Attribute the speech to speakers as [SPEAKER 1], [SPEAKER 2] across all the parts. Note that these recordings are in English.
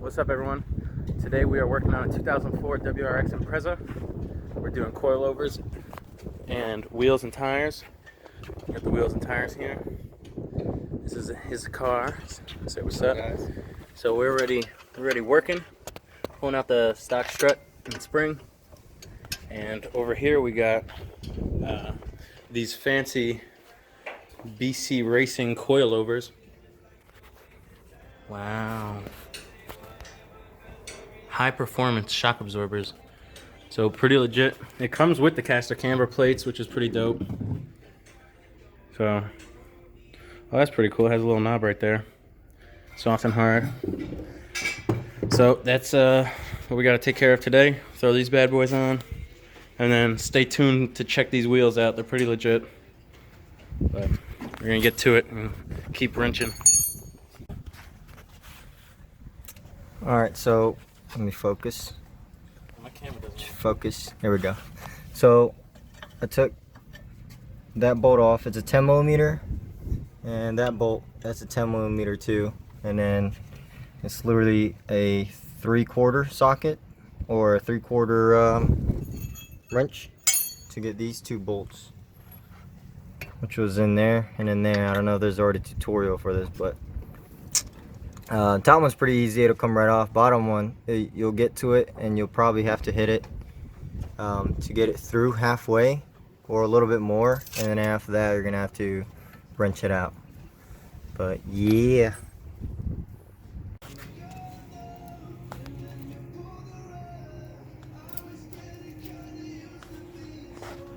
[SPEAKER 1] What's up, everyone? Today we are working on a 2004 WRX Impreza. We're doing coilovers and wheels and tires. Got the wheels and tires here. This is his car. Say what's up, guys. So we're already working, pulling out the stock strut and spring. And over here we got these fancy BC Racing coilovers. Wow. High performance shock absorbers. So pretty legit. It comes with the caster camber plates, which is pretty dope. So, oh, that's pretty cool. It has a little knob right there. Soft and hard. So that's what we got to take care of today. Throw these bad boys on. And then stay tuned to check these wheels out. They're pretty legit. But we're going to get to it and keep wrenching.
[SPEAKER 2] Alright, so let me focus.
[SPEAKER 1] My camera doesn't work.
[SPEAKER 2] Focus. Here we go. So I took that bolt off. It's a 10 millimeter, and that bolt, that's a 10 millimeter too. And then it's literally a 3/4 socket or a 3/4 wrench to get these two bolts, which was in there and in there. I don't know if there's already a tutorial for this, but top one's pretty easy. It'll come right off. Bottom one, you'll get to it and you'll probably have to hit it to get it through halfway or a little bit more, and then after that you're gonna have to wrench it out. But yeah,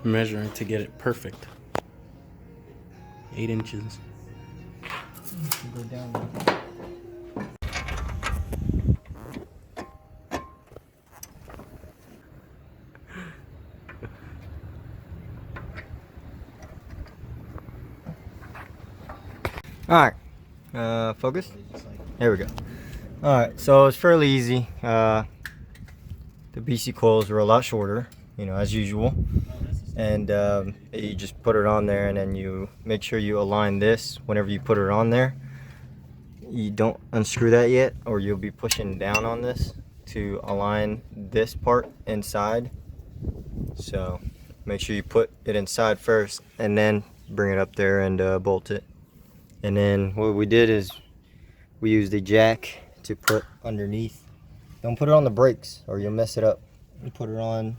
[SPEAKER 1] Measuring to get it perfect. 8 inches.
[SPEAKER 2] go down there. Alright, focus. There we go. Alright, so it's fairly easy. The BC coils are a lot shorter, you know, as usual. And you just put it on there, and then you make sure you align this whenever you put it on there. You don't unscrew that yet, or you'll be pushing down on this to align this part inside. So make sure you put it inside first and then bring it up there and bolt it. And then what we did is we used a jack to put underneath. Don't put it on the brakes or you'll mess it up. You put it on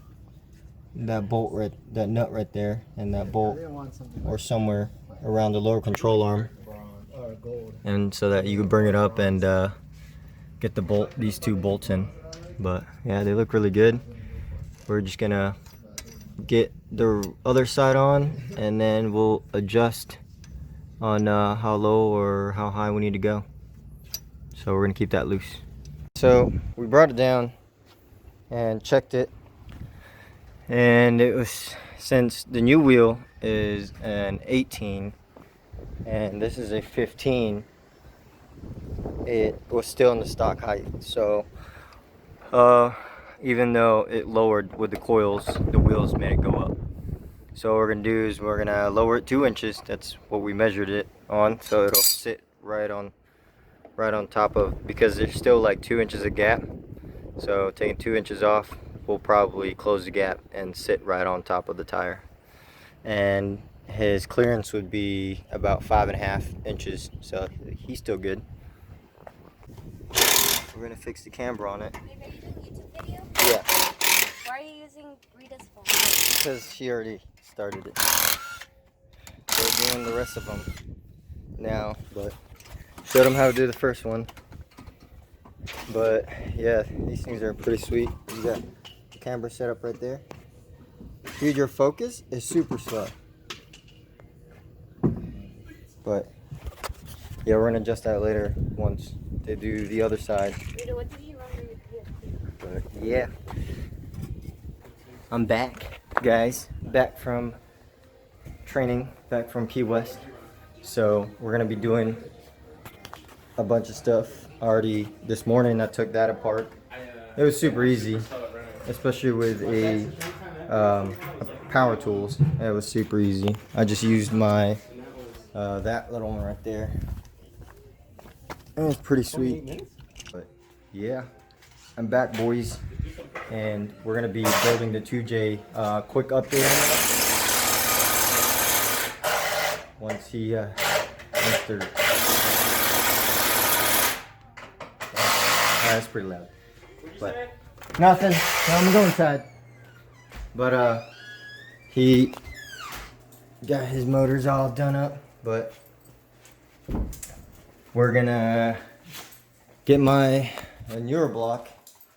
[SPEAKER 2] that bolt right, that nut right there, and that bolt, or somewhere around the lower control arm, and so that you can bring it up and get the bolt, these two bolts in. But yeah, they look really good. We're just gonna get the other side on, and then we'll adjust on how low or how high we need to go. So we're gonna keep that loose. So we brought it down and checked it, and it was, since the new wheel is an 18 and this is a 15, it was still in the stock height. So even though it lowered with the coils, the wheels made it go up. So what we're gonna do is we're gonna lower it 2 inches. That's what we measured it on, so it'll sit right on top of, because there's still like 2 inches of gap. So taking 2 inches off, we'll probably close the gap and sit right on top of the tire. And his clearance would be about 5.5 inches, so he's still good. We're gonna fix the camber on it.
[SPEAKER 3] Are you ready to do a YouTube video?
[SPEAKER 2] Yeah.
[SPEAKER 3] Why are you using Rita's phone?
[SPEAKER 2] Because she already started it. We're doing the rest of them now, but showed them how to do the first one. But yeah, these things are pretty sweet. You got the camera set up right there. Dude, your focus is super slow. But yeah, we're gonna adjust that later once they do the other side.
[SPEAKER 3] Rita, what did you run with?
[SPEAKER 2] But yeah, I'm back, guys. Back from training, back from Key West. So we're gonna be doing a bunch of stuff. Already this morning I took that apart. It was super easy, especially with a power tools. It was super easy. I just used my that little one right there. It was pretty sweet. But Yeah, I'm back, boys, and we're gonna be building the 2J. Quick update on that. Once he entered. That's pretty loud. But nothing. No, I'm going inside. But he got his motors all done up, but we're gonna get my newer block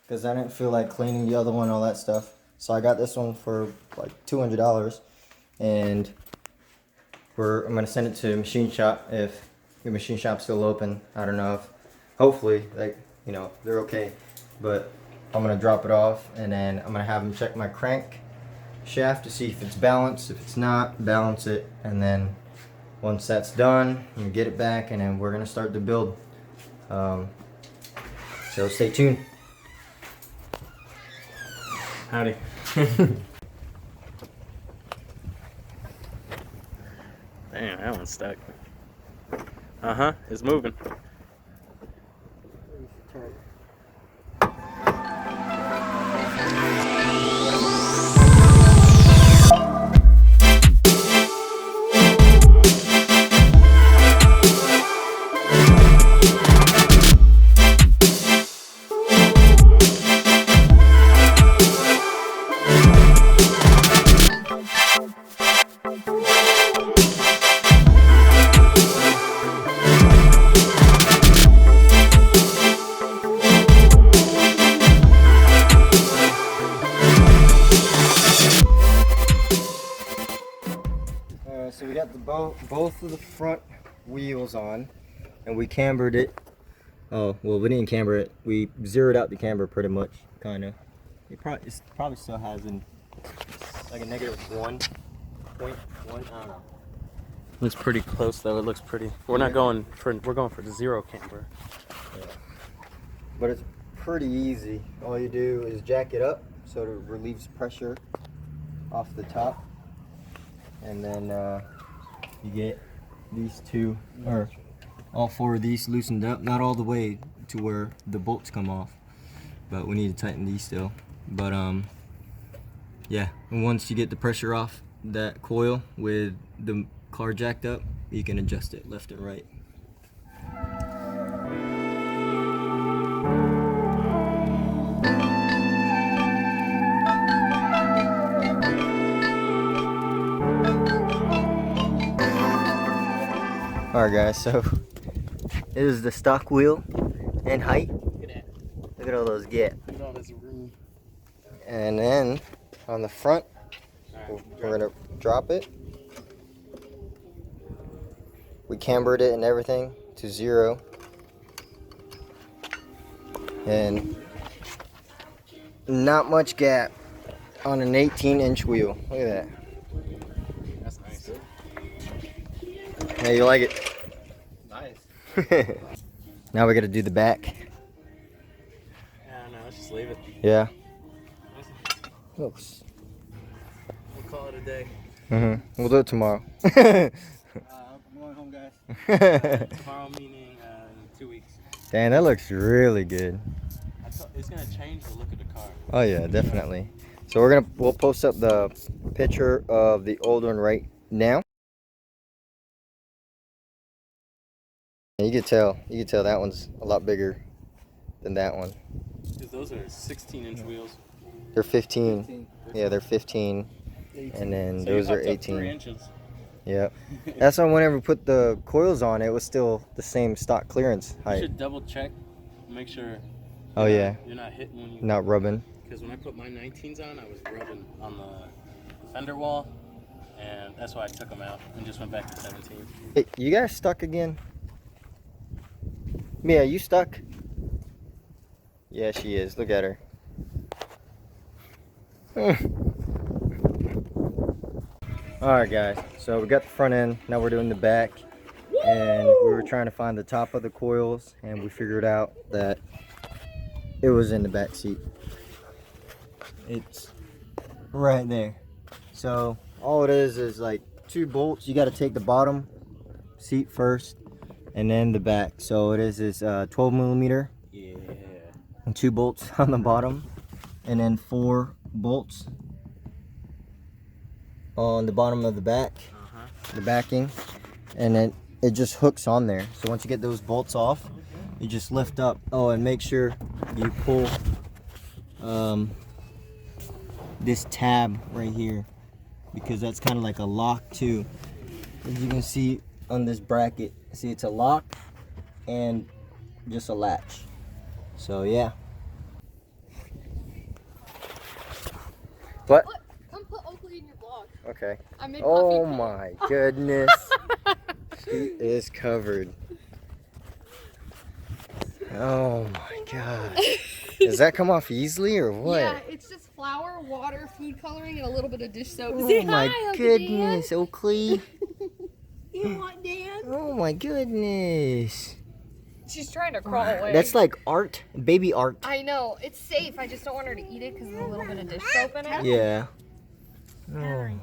[SPEAKER 2] because I didn't feel like cleaning the other one, all that stuff. So I got this one for like $200, and I'm gonna send it to machine shop if your machine shop's still open. I don't know if, hopefully, like, you know, they're okay. But I'm gonna drop it off, and then I'm gonna have them check my crank shaft to see if it's balanced. If it's not, balance it, and then once that's done, I'm gonna get it back, and then we're gonna start the build. So stay tuned.
[SPEAKER 1] Howdy. Damn, that one's stuck. Uh-huh, it's moving.
[SPEAKER 2] So we got the both of the front wheels on, and we cambered it. Oh, well, we didn't camber it. We zeroed out the camber pretty much, kind of. It probably still has like a -1.1. I don't know.
[SPEAKER 1] Looks pretty close though. It looks pretty. We're going for the zero camber.
[SPEAKER 2] Yeah. But it's pretty easy. All you do is jack it up so it relieves pressure off the top, and then you get these two, or all four of these loosened up. Not all the way to where the bolts come off, but we need to tighten these still. But yeah, and once you get the pressure off that coil with the car jacked up, you can adjust it left and right. Alright guys, so this is the stock wheel in height.
[SPEAKER 1] Look at that.
[SPEAKER 2] Look at all those get.
[SPEAKER 1] Look at all this room.
[SPEAKER 2] And then on the front, we're gonna drop it. We cambered it and everything to 0. And not much gap on an 18-inch wheel. Look at that.
[SPEAKER 1] That's nice.
[SPEAKER 2] Yeah, you like it?
[SPEAKER 1] Nice.
[SPEAKER 2] Now we gotta do the back.
[SPEAKER 1] Yeah, no, let's just leave it.
[SPEAKER 2] Yeah.
[SPEAKER 1] We'll call it a day.
[SPEAKER 2] We'll do it tomorrow.
[SPEAKER 1] I'm going home, guys. Tomorrow meaning in 2 weeks.
[SPEAKER 2] Dang, that looks really good.
[SPEAKER 1] It's gonna change the look of the car.
[SPEAKER 2] Oh yeah, definitely. So we'll post up the picture of the old one right now. And you can tell that one's a lot bigger than that one.
[SPEAKER 1] Because those are 16-inch wheels.
[SPEAKER 2] They're 15. Yeah, they're 15.
[SPEAKER 1] 18.
[SPEAKER 2] And then
[SPEAKER 1] So
[SPEAKER 2] those
[SPEAKER 1] you
[SPEAKER 2] are
[SPEAKER 1] popped up
[SPEAKER 2] 18.
[SPEAKER 1] 3 inches.
[SPEAKER 2] Yep. That's why whenever we put the coils on, it was still the same stock clearance
[SPEAKER 1] You
[SPEAKER 2] height.
[SPEAKER 1] should double check, make sure.
[SPEAKER 2] Oh yeah.
[SPEAKER 1] You're not hitting when you.
[SPEAKER 2] Not rubbing.
[SPEAKER 1] Because when I put my 19s on, I was rubbing on the fender wall, and that's why I took them out and just went back to 17.
[SPEAKER 2] Hey, you guys stuck again? Mia, you stuck? Yeah, she is. Look at her. Alright guys, so we got the front end, now we're doing the back. And we were trying to find the top of the coils, and we figured out that it was in the back seat. It's right there. So all it is like 2 bolts. You got to take the bottom seat first and then the back. So it is this 12 millimeter.
[SPEAKER 1] Yeah.
[SPEAKER 2] and 2 bolts on the bottom, and then 4 bolts on the bottom of the back, the backing, and then it just hooks on there. So once you get those bolts off, you just lift up. Oh, and make sure you pull this tab right here, because that's kind of like a lock too. As you can see on this bracket, see it's a lock and just a latch. So yeah. What?
[SPEAKER 3] Come put Oakley in your vlog.
[SPEAKER 2] Okay.
[SPEAKER 3] I made
[SPEAKER 2] Oh
[SPEAKER 3] coffee.
[SPEAKER 2] my goodness. She is covered. Oh my god. Does that come off easily or what?
[SPEAKER 3] Yeah, it's just flour, water, food coloring, and a little bit of dish soap.
[SPEAKER 2] Oh my goodness, Oakley.
[SPEAKER 3] You want Dan?
[SPEAKER 2] Oh my goodness.
[SPEAKER 3] She's trying to crawl away.
[SPEAKER 2] That's like art, baby art.
[SPEAKER 3] I know. It's safe. I just don't want her to eat it because there's a little bit of dish soap in it.
[SPEAKER 2] Yeah. Oh.
[SPEAKER 3] I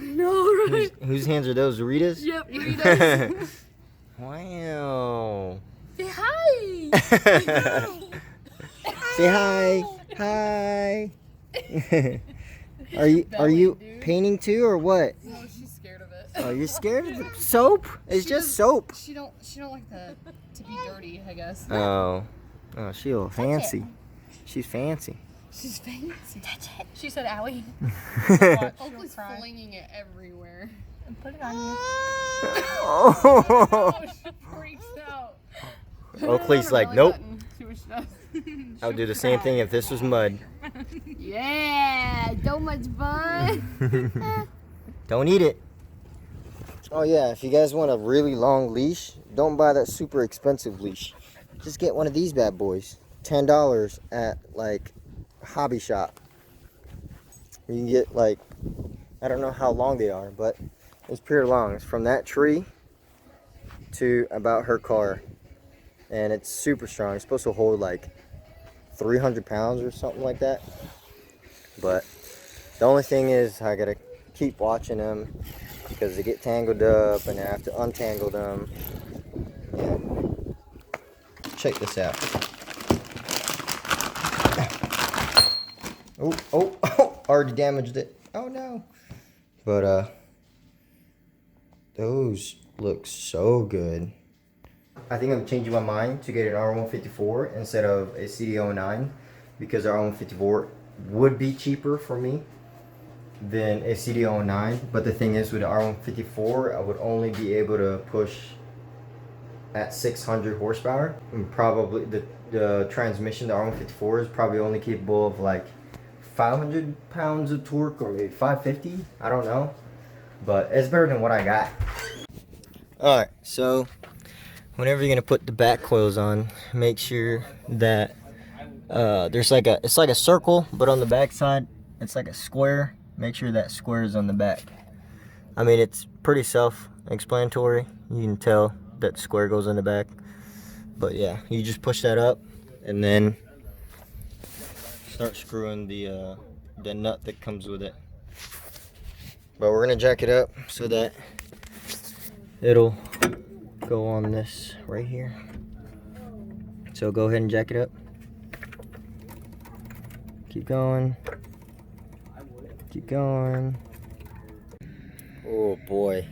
[SPEAKER 3] know, right?
[SPEAKER 2] Whose hands are those? Rita's?
[SPEAKER 3] Yep, Rita's.
[SPEAKER 2] Wow.
[SPEAKER 3] Say hi.
[SPEAKER 2] Say hi. Hi. Are you painting too or what?
[SPEAKER 3] No, she's scared of it.
[SPEAKER 2] Oh, you're scared of the soap? It's just soap.
[SPEAKER 3] She don't like to be dirty, I guess.
[SPEAKER 2] Oh. Oh, she's a little fancy. She's fancy.
[SPEAKER 3] She's fancy. Touch it. She said, "Owie." Oakley's flinging it everywhere. And put it on you.
[SPEAKER 2] Oh.
[SPEAKER 3] She freaks out.
[SPEAKER 2] Oakley's like, nope.
[SPEAKER 3] See what she does.
[SPEAKER 2] I would do the same thing if this was mud.
[SPEAKER 3] Yeah, so much fun.
[SPEAKER 2] Don't eat it. Oh yeah, if you guys want a really long leash, don't buy that super expensive leash. Just get one of these bad boys. $10 at like hobby shop. You can get like, I don't know how long they are, but it's pretty long. It's from that tree to about her car. And it's super strong. It's supposed to hold like 300 pounds or something like that. But the only thing is I gotta keep watching them because they get tangled up and I have to untangle them. Yeah. Check this out. Oh, already damaged it. Oh no. But those look so good. I think I'm changing my mind to get an R154 instead of a CD09 because our R154 would be cheaper for me than a CD09. But the thing is, with the R154, I would only be able to push at 600 horsepower. And probably the transmission, the R154, is probably only capable of like 500 pounds of torque or maybe 550. I don't know. But it's better than what I got. Alright, so whenever you're gonna put the back coils on, make sure that it's like a circle, but on the back side it's like a square. Make sure that square is on the back. I mean, it's pretty self-explanatory. You can tell that square goes in the back. But yeah, you just push that up and then start screwing the nut that comes with it. But we're gonna jack it up so that it'll go on this right here. So go ahead and jack it up. Keep going. Keep going. Oh boy.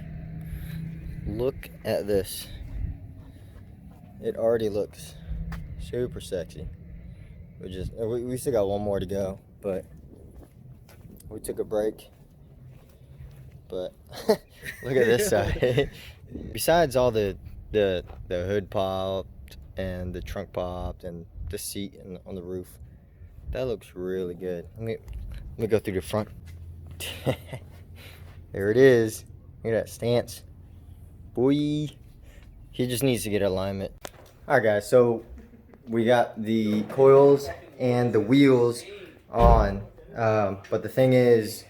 [SPEAKER 2] Look at this. It already looks super sexy. We still got one more to go, but we took a break. But look at this side. Besides all the hood popped and the trunk popped and the seat on the roof, that looks really good. Let me go through the front. There it is. Look at that stance. Boy. He just needs to get alignment. Alright guys, so we got the coils and the wheels on. But the thing is,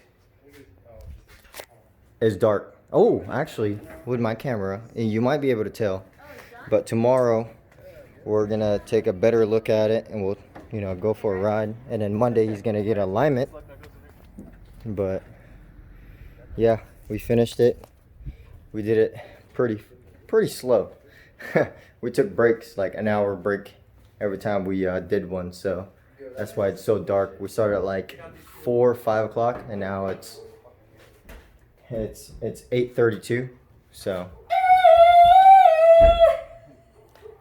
[SPEAKER 2] it's dark. Oh, actually, with my camera, you might be able to tell. But tomorrow, we're gonna take a better look at it and we'll, go for a ride. And then Monday, he's gonna get alignment. But yeah, we finished it. We did it pretty slow. We took breaks, like an hour break every time we did one. So that's why it's so dark. We started at like 4 or 5 o'clock, and now it's 8:32. So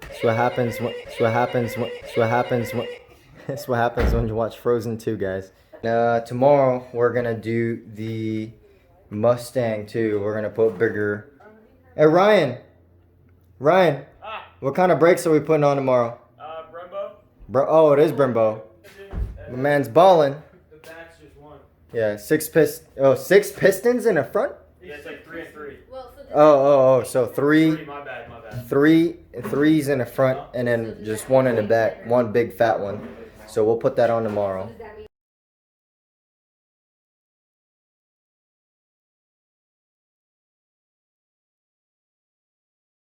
[SPEAKER 2] that's what happens. That's what happens. That's what happens. That's what happens when you watch Frozen 2, guys. Tomorrow we're gonna do the Mustang too. We're gonna put bigger. Hey Ryan, what kind of brakes are we putting on tomorrow? Brembo. Oh, it is Brembo. My man's balling.
[SPEAKER 1] The back's just one.
[SPEAKER 2] Yeah, 6 pistons in the front.
[SPEAKER 1] Yeah, it's like 3 and 3.
[SPEAKER 2] Oh, so three.
[SPEAKER 1] My bad.
[SPEAKER 2] Threes in the front, and then just one in the back. One big fat one. So we'll put that on tomorrow.